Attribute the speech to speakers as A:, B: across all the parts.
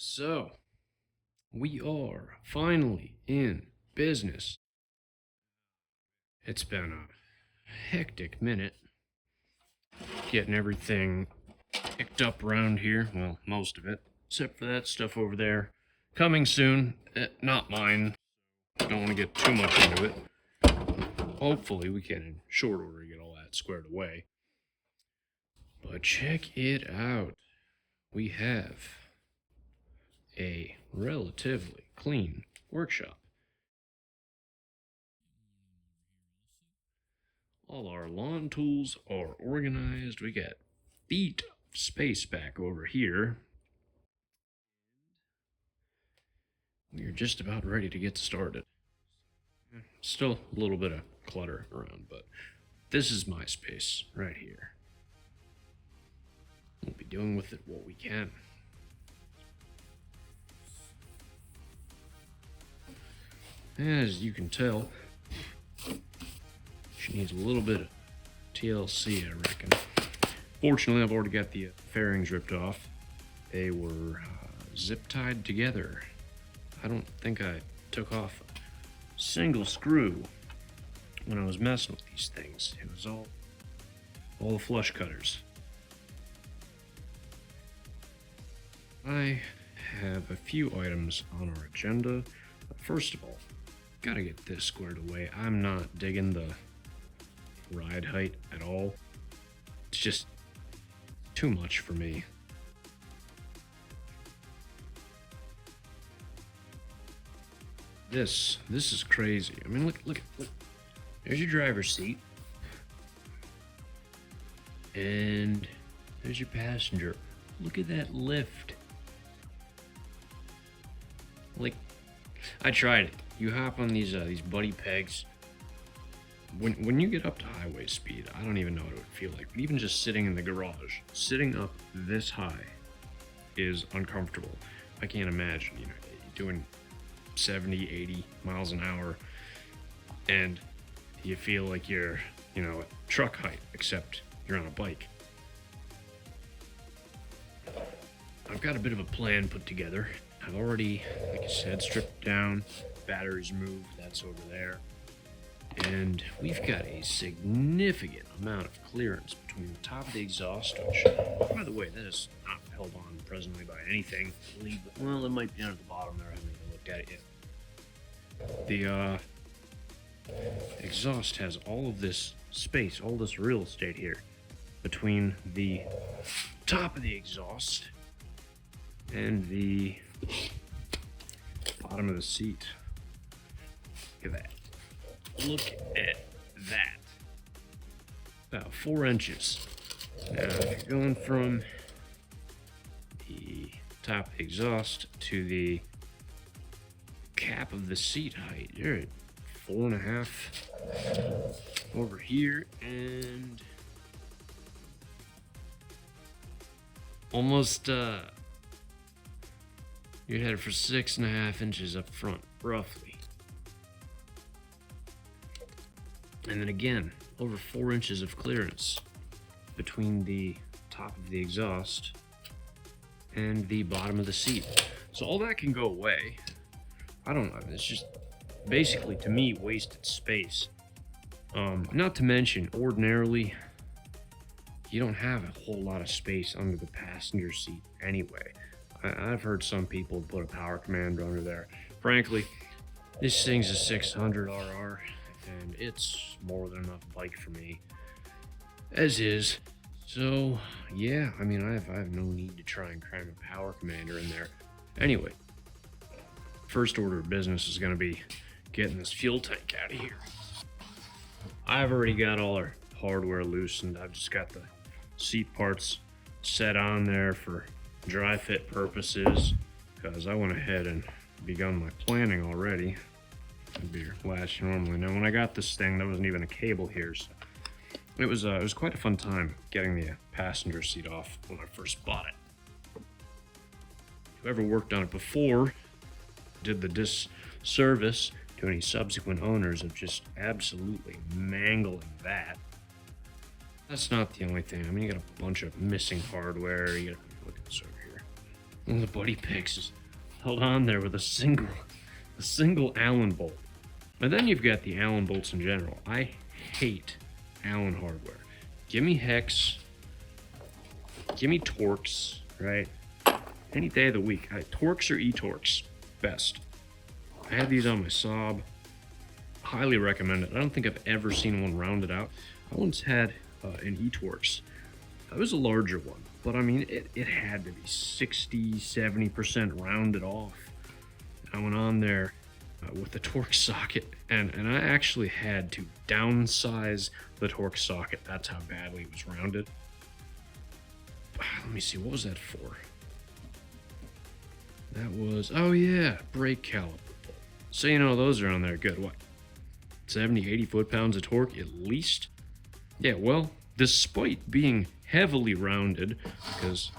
A: So, we are finally in business. It's been a hectic minute getting everything picked up around here. Well, most of it, except for that stuff over there. Coming soon. Not mine. Don't want to get too much into it. Hopefully, we can, in short order, get all that squared away. But check it out. We have a relatively clean workshop. All our lawn tools are organized. We got feet of space back over here. We're just about ready to get started. Still a little bit of clutter around, but this is my space right here. We'll be doing with it what we can. As you can tell, she needs a little bit of TLC, I reckon. Fortunately, I've already got the fairings ripped off. They were zip tied together. I don't think I took off a single screw when I was messing with these things. It was all the flush cutters. I have a few items on our agenda. First of all, gotta get this squared away. I'm not digging the ride height at all. It's just too much for me. This is crazy. I mean, look. There's your driver's seat. And there's your passenger. Look at that lift. Like, I tried it. You hop on these buddy pegs. When you get up to highway speed, I don't even know what it would feel like. But even just sitting in the garage, sitting up this high is uncomfortable. I can't imagine, doing 70, 80 miles an hour, and you feel like you're, at truck height, except you're on a bike. I've got a bit of a plan put together. I've already, like I said, stripped down, batteries removed, that's over there. And we've got a significant amount of clearance between the top of the exhaust, which, by the way, that is not held on presently by anything. Well, it might be down at the bottom there. I haven't even looked at it yet. The exhaust has all of this space, all this real estate here between the top of the exhaust and the bottom of the seat. Look at that. Look at that. About 4 inches. Now, if you're going from the top of the exhaust to the cap of the seat height, you're at 4.5 over here, and almost you're headed for 6.5 inches up front, roughly. And then again, over 4 inches of clearance between the top of the exhaust and the bottom of the seat. So all that can go away. I don't know, it's just basically, to me, wasted space. Not to mention, ordinarily, you don't have a whole lot of space under the passenger seat anyway. I've heard some people put a power commander under there. Frankly, this thing's a 600 RR, and it's more than enough bike for me, as is. So, yeah, I mean, I have no need to try and cram a power commander in there. Anyway, first order of business is going to be getting this fuel tank out of here. I've already got all our hardware loosened. I've just got the seat parts set on there for dry fit purposes, because I went ahead and begun my planning already. It'd be your last normally. Now, when I got this thing, there wasn't even a cable here, so it was quite a fun time getting the passenger seat off when I first bought it. Whoever worked on it before did the disservice to any subsequent owners of just absolutely mangling that. That's not the only thing. I mean, you got a bunch of missing hardware. You got, look at this over here. One of the buddy picks is held on there with a single Allen bolt. And then you've got the Allen bolts in general. I hate Allen hardware. Give me hex, give me Torx, right? Any day of the week. Torx or e-Torx, best. I have these on my Saab. Highly recommend it. I don't think I've ever seen one rounded out. I once had an e-Torx. That was a larger one, but I mean, it had to be 60-70% rounded off. I went on there with the Torx socket, and I actually had to downsize the Torx socket. That's how badly it was rounded. Let me see, what was that for? That was, oh yeah, brake caliper bolt. So you know, those are on there good, what, 70-80 foot-pounds of torque at least? Yeah, well, despite being heavily rounded, because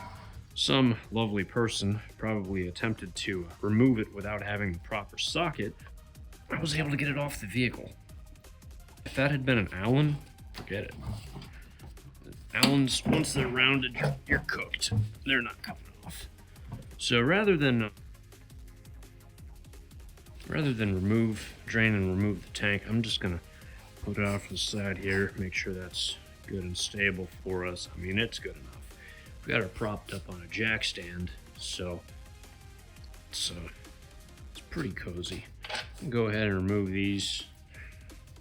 A: some lovely person probably attempted to remove it without having the proper socket, I was able to get it off the vehicle. If that had been an Allen, forget it. Allens, once they're rounded, you're cooked. They're not coming off. So rather than drain and remove the tank, I'm just gonna put it off to the side here, make sure that's good and stable for us. I mean, it's good enough. We got it propped up on a jack stand, so it's pretty cozy. Go ahead and remove these.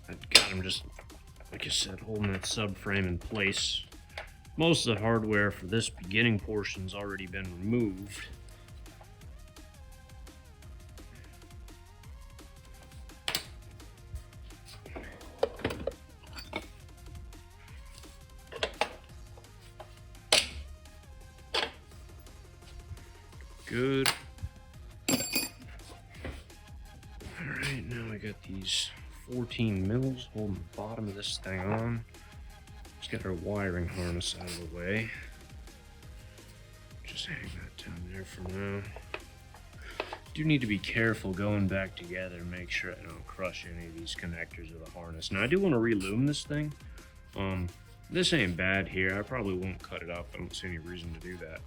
A: I've got them just, like I said, holding that subframe in place. Most of the hardware for this beginning portion's already been removed. Good. Alright, now I got these 14 mils holding the bottom of this thing on. Let's get our wiring harness out of the way. Just hang that down there for now. Do need to be careful going back together and make sure I don't crush any of these connectors of the harness. Now I do want to relume this thing. This ain't bad here. I probably won't cut it up. I don't see any reason to do that.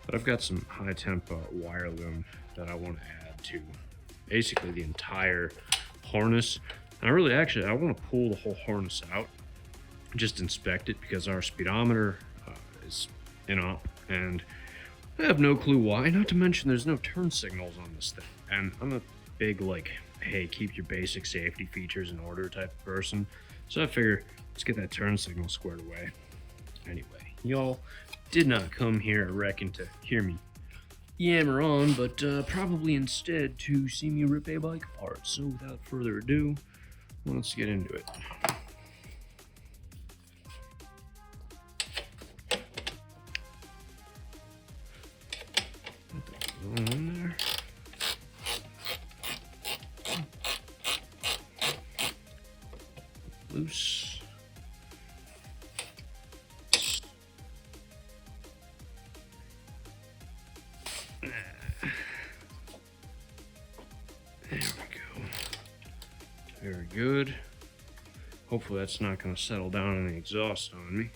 A: But I've got some high temp wire loom that I want to add to basically the entire harness. And I want to pull the whole harness out, just inspect it, because our speedometer is in op, and I have no clue why. Not to mention there's no turn signals on this thing. And I'm a big, like, hey, keep your basic safety features in order type of person. So I figure, let's get that turn signal squared away. Anyway, y'all did not come here, I reckon, to hear me yammer on, but probably instead to see me rip a bike apart. So without further ado, let's get into it. Put that glue in there. Loose. There we go. Very good. Hopefully that's not going to settle down in the exhaust on me.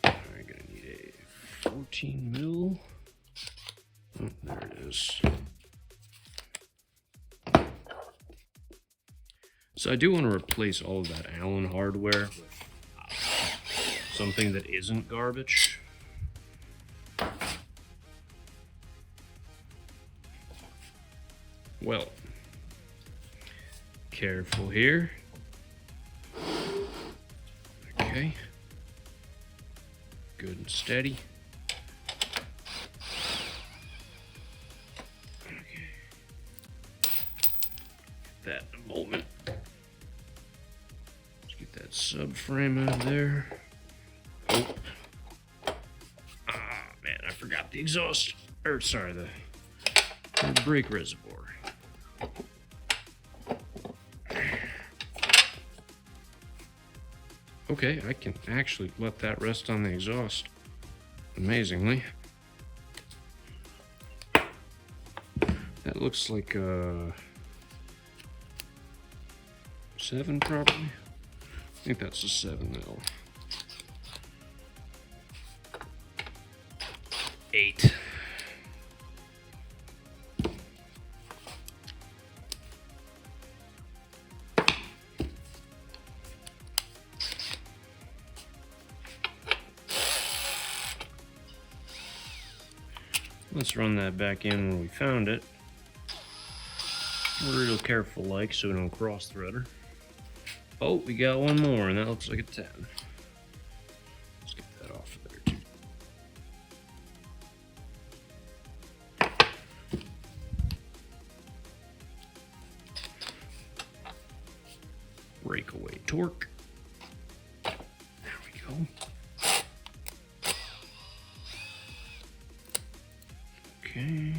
A: I'm going to need a 14 mil. Oh, there it is. So I do want to replace all of that Allen hardware with something that isn't garbage. Well, careful here. Okay. Good and steady. Okay. Get that in a moment. Let's get that subframe out of there. Oh. Ah, man, I forgot the exhaust. Or, sorry, the brake reservoir. Okay, I can actually let that rest on the exhaust, amazingly. That looks like a 7 probably. I think that's a 7 mil. 8. Let's run that back in where we found it. We're real careful like so we don't cross thread her. Oh, we got one more and that looks like a 10. Let's get that off of there too. Breakaway torque. There we go. Okay.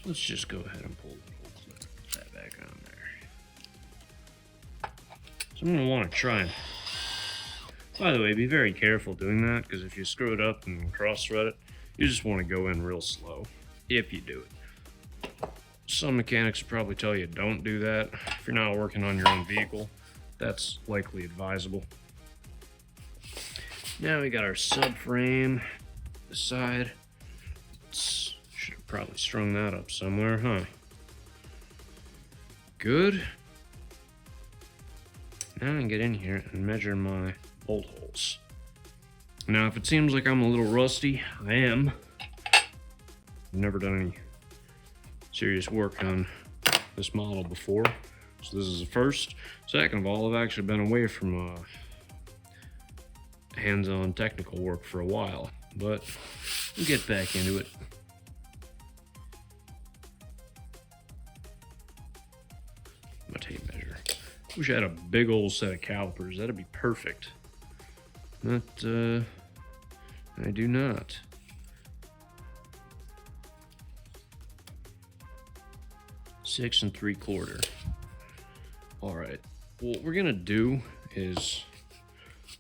A: Let's just go ahead and pull the whole clip, put that back on there. So I'm going to want to try and, by the way, be very careful doing that, because if you screw it up and cross thread it, you just want to go in real slow, if you do it. Some mechanics will probably tell you don't do that. If you're not working on your own vehicle, that's likely advisable. Now we got our subframe, the side. Should have probably strung that up somewhere, huh? Good. Now I can get in here and measure my bolt holes. Now, if it seems like I'm a little rusty, I am. I've never done any serious work on this model before, so this is the first. Second of all, I've actually been away from hands-on technical work for a while, but we'll get back into it. My tape measure. Wish I had a big old set of calipers. That'd be perfect. But I do not. Six and 3/4. All right. What we're gonna do is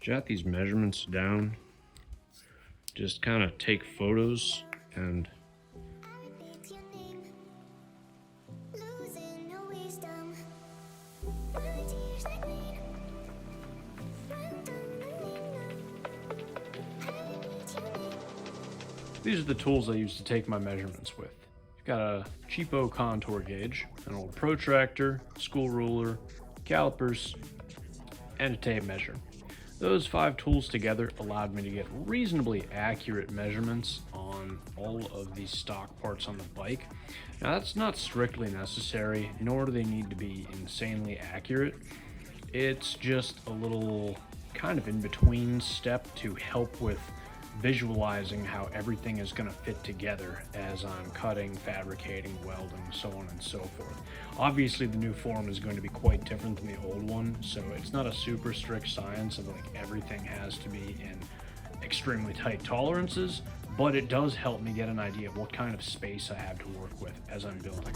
A: jot these measurements down. Just kind of take photos and
B: these are the tools I use to take my measurements with. You've got a cheapo contour gauge, an old protractor, school ruler, calipers, and a tape measure. Those 5 tools together allowed me to get reasonably accurate measurements on all of the stock parts on the bike. Now that's not strictly necessary, nor do they need to be insanely accurate. It's just a little kind of in-between step to help with visualizing how everything is going to fit together as I'm cutting, fabricating, welding, so on and so forth. Obviously the new form is going to be quite different than the old one, so it's not a super strict science of like everything has to be in extremely tight tolerances, but it does help me get an idea of what kind of space I have to work with as I'm building.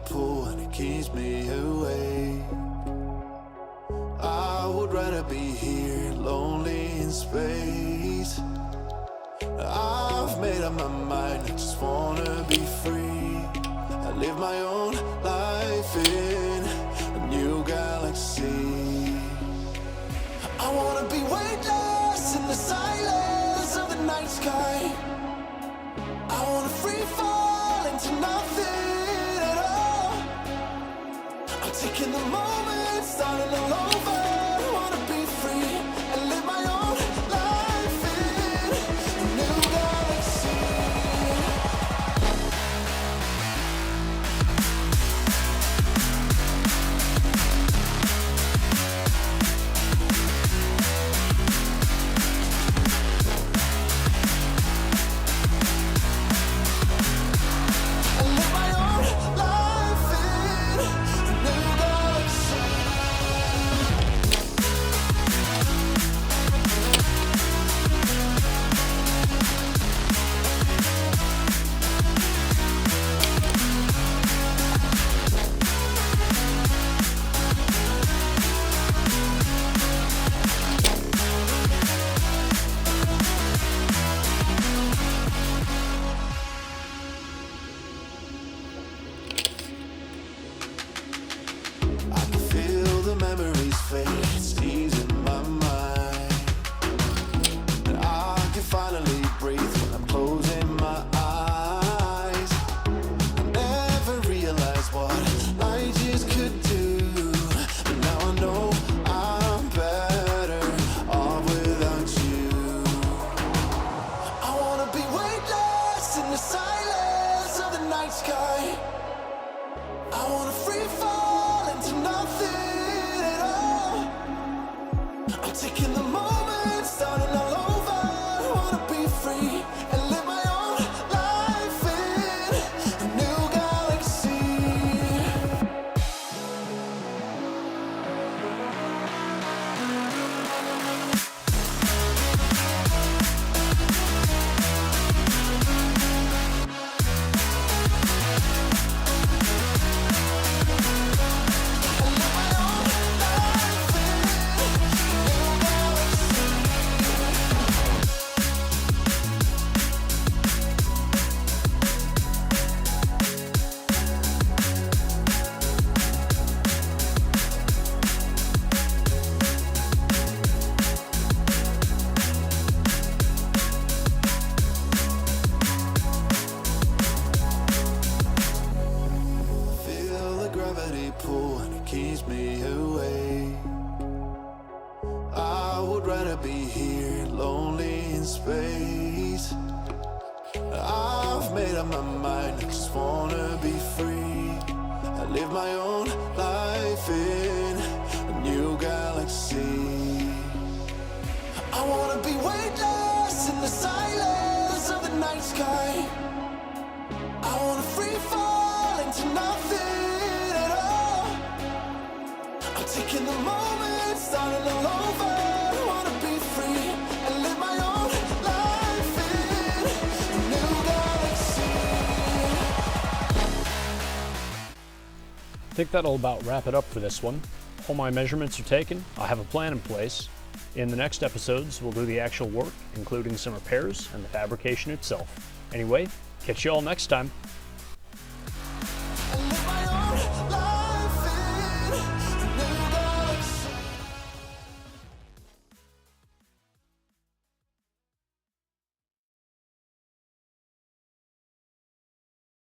C: pull and it keeps me away. I would rather be here, lonely in space. I've made up my mind, I just wanna be free. I live my own life in a new galaxy. I wanna be weightless in the silence of the night sky. I wanna free fall into nothing at all. I'm taking the moment, starting all over. I wanna be free and live my own life in a new galaxy. I've made up my mind, I just wanna be free. I live my own life in a new galaxy. I wanna be weightless in the silence of the night sky. I wanna free fall into nothing at all. I'm taking the moment, starting all over. I wanna be free and live my own life in a new galaxy.
B: I think that'll about wrap it up for this one. All my measurements are taken. I have a plan in place. In the next episodes, we'll do the actual work, including some repairs and the fabrication itself. Anyway, catch you all next time.